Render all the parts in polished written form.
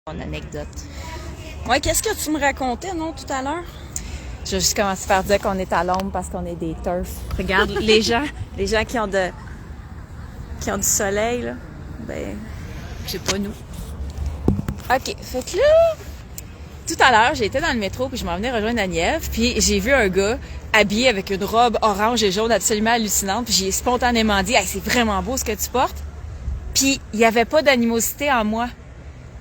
Mon anecdote. Ouais, qu'est-ce que tu me racontais, non, tout à l'heure? Je vais juste commencer par dire qu'on est à l'ombre parce qu'on est des turfs. Regarde, les gens qui ont du soleil, là, ben, c'est pas nous. OK, fait que là, tout à l'heure, j'étais dans le métro puis je m'en venais rejoindre Agnève, puis j'ai vu un gars habillé avec une robe orange et jaune absolument hallucinante, puis j'ai spontanément dit « Hey, c'est vraiment beau ce que tu portes ». Puis il y avait pas d'animosité en moi.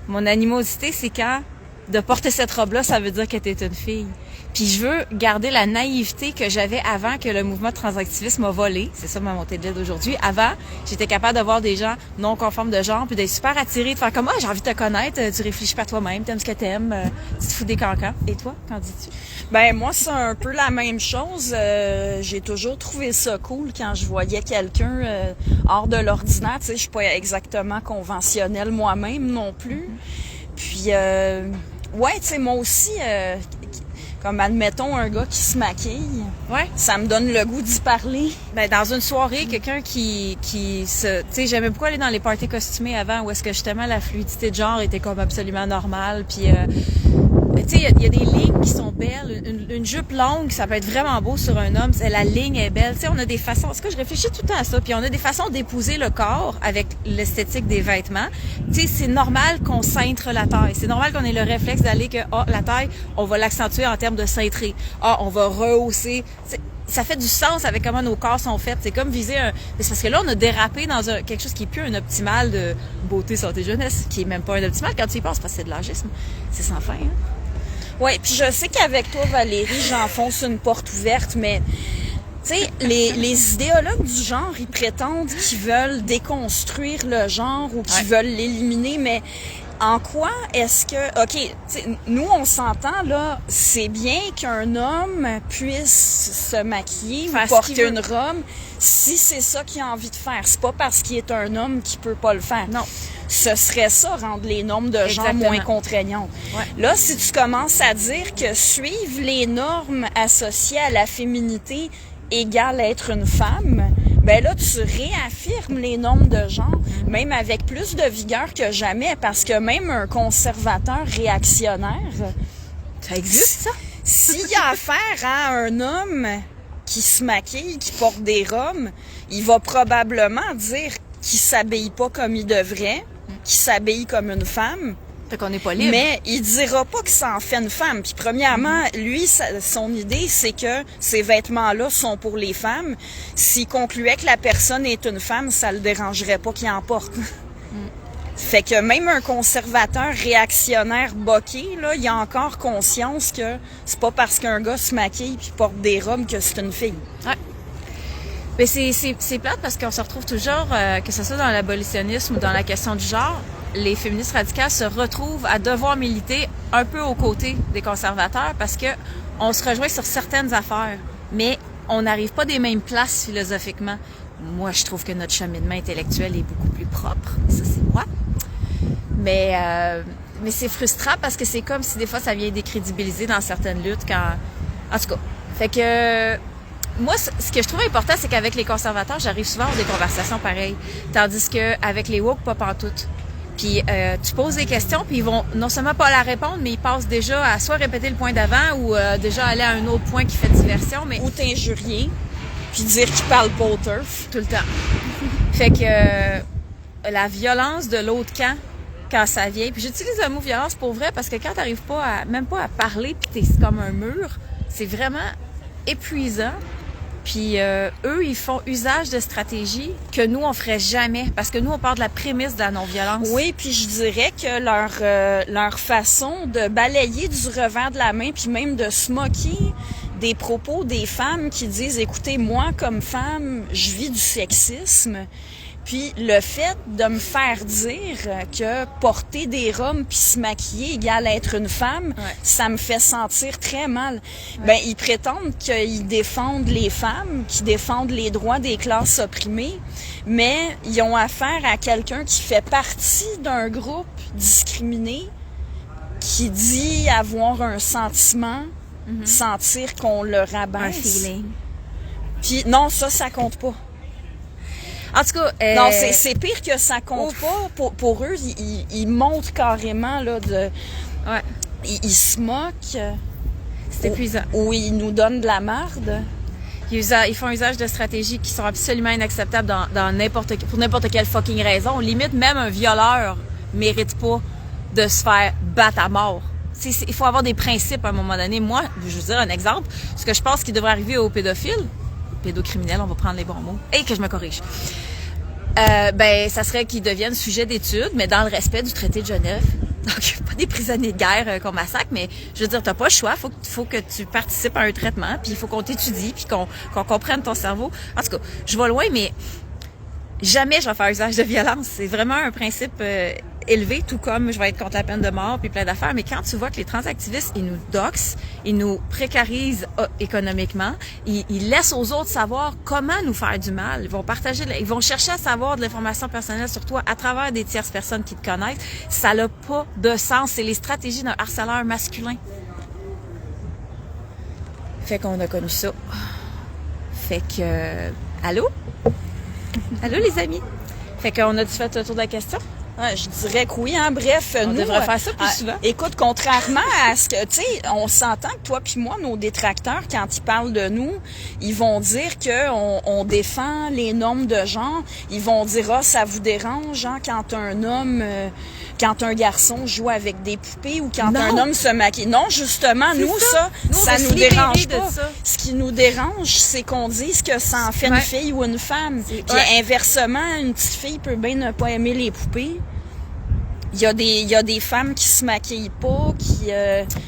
Mon animosité, c'est quand de porter cette robe-là, ça veut dire que t'es une fille. Puis je veux garder la naïveté que j'avais avant que le mouvement de transactivisme m'a volé. C'est ça ma montée de lait d'aujourd'hui. Avant, j'étais capable de voir des gens non conformes de genre, puis d'être super attirée, de faire comme « Ah, j'ai envie de te connaître, tu réfléchis pas toi-même, t'aimes ce que t'aimes, tu te fous des cancans. » Et toi, qu'en dis-tu? Ben moi, c'est un peu la même chose. J'ai toujours trouvé ça cool quand je voyais quelqu'un hors de l'ordinaire. Tu sais, je suis pas exactement conventionnelle moi-même non plus. Puis, ouais, tu sais, moi aussi... comme, admettons, un gars qui se maquille. Ouais. Ça me donne le goût d'y parler. Ben, dans une soirée, quelqu'un qui se... Tu sais, j'aimais beaucoup aller dans les parties costumées avant, où est-ce que justement la fluidité de genre était comme absolument normale. Puis, tu sais, il y a des lignes qui sont belles. Une jupe longue, ça peut être vraiment beau sur un homme. La ligne est belle. Tu sais, on a des façons... En tout cas, je réfléchis tout le temps à ça. Puis on a des façons d'épouser le corps avec l'esthétique des vêtements. Tu sais, c'est normal qu'on cintre la taille. C'est normal qu'on ait le réflexe d'aller que, la taille, on va l'accentuer en termes de cintrer. On va rehausser. Ça fait du sens avec comment nos corps sont faits. C'est comme viser un... C'est parce que là, on a dérapé dans quelque chose qui est plus un optimal de beauté, santé, jeunesse, qui est même pas un optimal quand tu y penses, parce que c'est de l'âgisme. C'est sans fin, hein? Oui, puis je sais qu'avec toi, Valérie, j'enfonce une porte ouverte, mais tu sais, les idéologues du genre, ils prétendent qu'ils veulent déconstruire le genre ou qu'ils veulent l'éliminer, mais en quoi est-ce que... OK, nous, on s'entend, là, c'est bien qu'un homme puisse se maquiller ou porter une robe si c'est ça qu'il a envie de faire. C'est pas parce qu'il est un homme qu'il peut pas le faire. Non. Ce serait ça, rendre les normes de genre moins contraignantes. Ouais. Là, si tu commences à dire que suivre les normes associées à la féminité égale être une femme, ben là, tu réaffirmes les normes de genre, même avec plus de vigueur que jamais, parce que même un conservateur réactionnaire... Ça existe, ça? S'il y a affaire à un homme qui se maquille, qui porte des robes, il va probablement dire qu'il s'habille pas comme il devrait, qu'il s'habille comme une femme. Fait qu'on n'est pas libre. Mais il dira pas que ça en fait une femme. Puis premièrement, lui, son idée, c'est que ces vêtements-là sont pour les femmes. S'il concluait que la personne est une femme, ça le dérangerait pas qu'il en porte. Fait que même un conservateur réactionnaire boqué, là, il a encore conscience que c'est pas parce qu'un gars se maquille puis porte des robes que c'est une fille. Ouais. Mais c'est plate parce qu'on se retrouve toujours, que ce soit dans l'abolitionnisme ou dans la question du genre, les féministes radicales se retrouvent à devoir militer un peu aux côtés des conservateurs parce que on se rejoint sur certaines affaires, mais on n'arrive pas des mêmes places philosophiquement. Moi, je trouve que notre cheminement intellectuel est beaucoup plus propre. Ça, c'est moi. Mais c'est frustrant parce que c'est comme si des fois ça vient décrédibiliser dans certaines luttes quand... En tout cas, fait que... Moi, ce que je trouve important, c'est qu'avec les conservateurs, j'arrive souvent à avoir des conversations pareilles. Tandis qu'avec les woke, pas pantoute. Puis tu poses des questions, puis ils vont non seulement pas la répondre, mais ils passent déjà à soit répéter le point d'avant ou déjà aller à un autre point qui fait diversion. Mais... Ou t'injurier, puis dire qu'ils parlent pas au turf. Tout le temps. Fait que la violence de l'autre camp, quand ça vient... Puis j'utilise le mot violence pour vrai, parce que quand t'arrives pas même pas à parler, puis t'es comme un mur, c'est vraiment épuisant. Puis eux, ils font usage de stratégies que nous, on ferait jamais. Parce que nous, on part de la prémisse de la non-violence. Oui, puis je dirais que leur façon de balayer du revers de la main, puis même de se moquer des propos des femmes qui disent « Écoutez, moi, comme femme, je vis du sexisme », puis le fait de me faire dire que porter des robes puis se maquiller égale être une femme, ça me fait sentir très mal. Ouais. Ben ils prétendent qu'ils défendent les femmes, qu'ils défendent les droits des classes opprimées, mais ils ont affaire à quelqu'un qui fait partie d'un groupe discriminé, qui dit avoir un sentiment, sentir qu'on le rabaisse. Un feeling. Puis non, ça compte pas. En tout cas... Non, c'est pire que ça compte pas. Pour eux, ils montent carrément, là, de... Ouais. Ils se moquent. C'est épuisant. Ou ils nous donnent de la marde. Ils font usage de stratégies qui sont absolument inacceptables pour n'importe quelle fucking raison. Limite, même un violeur mérite pas de se faire battre à mort. Il faut avoir des principes à un moment donné. Moi, je veux dire un exemple, ce que je pense qui devrait arriver aux pédophiles, pédocriminels, on va prendre les bons mots, et que je me corrige. Ça serait qu'ils deviennent sujets d'études, mais dans le respect du traité de Genève. Donc, pas des prisonniers de guerre qu'on massacre, mais je veux dire, t'as pas le choix. Faut que tu participes à un traitement, puis il faut qu'on t'étudie, puis qu'on comprenne ton cerveau. En tout cas, je vais loin, mais jamais je vais faire usage de violence. C'est vraiment un principe élevé, tout comme je vais être contre la peine de mort, puis plein d'affaires. Mais quand tu vois que les transactivistes, ils nous doxent, ils nous précarisent économiquement, ils laissent aux autres savoir comment nous faire du mal. Ils vont chercher à savoir de l'information personnelle sur toi à travers des tierces personnes qui te connaissent. Ça n'a pas de sens. C'est les stratégies d'un harceleur masculin. Fait qu'on a connu ça. Fait que... Allô? Allô, les amis? Fait qu'on a-tu fait le tour de la question? Ouais, je dirais que oui, hein. Bref, on nous devrait faire ça plus souvent. Écoute, contrairement à ce que, tu sais, on s'entend que toi puis moi, nos détracteurs, quand ils parlent de nous, ils vont dire que on défend les normes de genre. Ils vont dire, ça vous dérange, hein, quand un homme, quand un garçon joue avec des poupées ou quand un homme se maquille. Non, justement, ça nous dérange pas. Ce qui nous dérange, c'est qu'on dise que ça en fait une fille ou une femme. Puis inversement, une petite fille peut bien ne pas aimer les poupées. Il y a des femmes qui se maquillent pas, qui...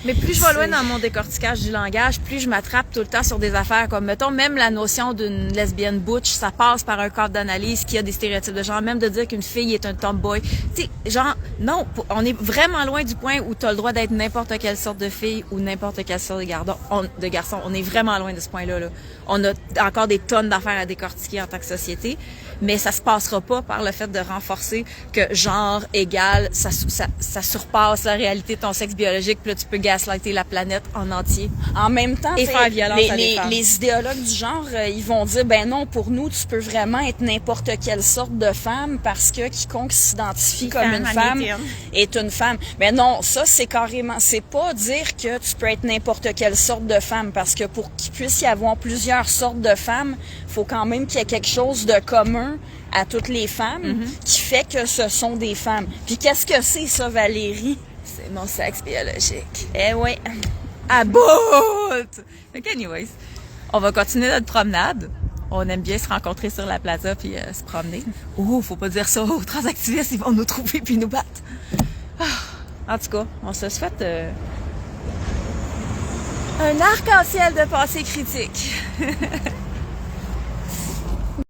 Mais plus je vais loin dans mon décortiquage du langage, plus je m'attrape tout le temps sur des affaires comme, mettons, même la notion d'une lesbienne butch, ça passe par un cadre d'analyse qui a des stéréotypes de genre, même de dire qu'une fille est un tomboy. Tu sais, genre, non, on est vraiment loin du point où tu as le droit d'être n'importe quelle sorte de fille ou n'importe quelle sorte de garçon. On est vraiment loin de ce point-là, là. On a encore des tonnes d'affaires à décortiquer en tant que société, mais ça se passera pas par le fait de renforcer que genre égale, ça surpasse la réalité de ton sexe biologique, puis là tu peux gaslighter la planète en entier. En même temps, et faire violence à des femmes. Les idéologues du genre, ils vont dire, ben non, pour nous, tu peux vraiment être n'importe quelle sorte de femme parce que quiconque s'identifie comme une femme est une femme. Mais non, ça c'est carrément, c'est pas dire que tu peux être n'importe quelle sorte de femme, parce que pour qu'il puisse y avoir plusieurs sortes de femmes, faut quand même qu'il y ait quelque chose de commun à toutes les femmes qui fait que ce sont des femmes. Puis qu'est-ce que c'est ça, Valérie? C'est mon sexe biologique. Eh oui. À bout! Donc anyways, on va continuer notre promenade. On aime bien se rencontrer sur la plaza puis se promener. Oh, faut pas dire ça aux transactivistes, ils vont nous trouver puis nous battre. En tout cas, on se souhaite un arc-en-ciel de pensée critique.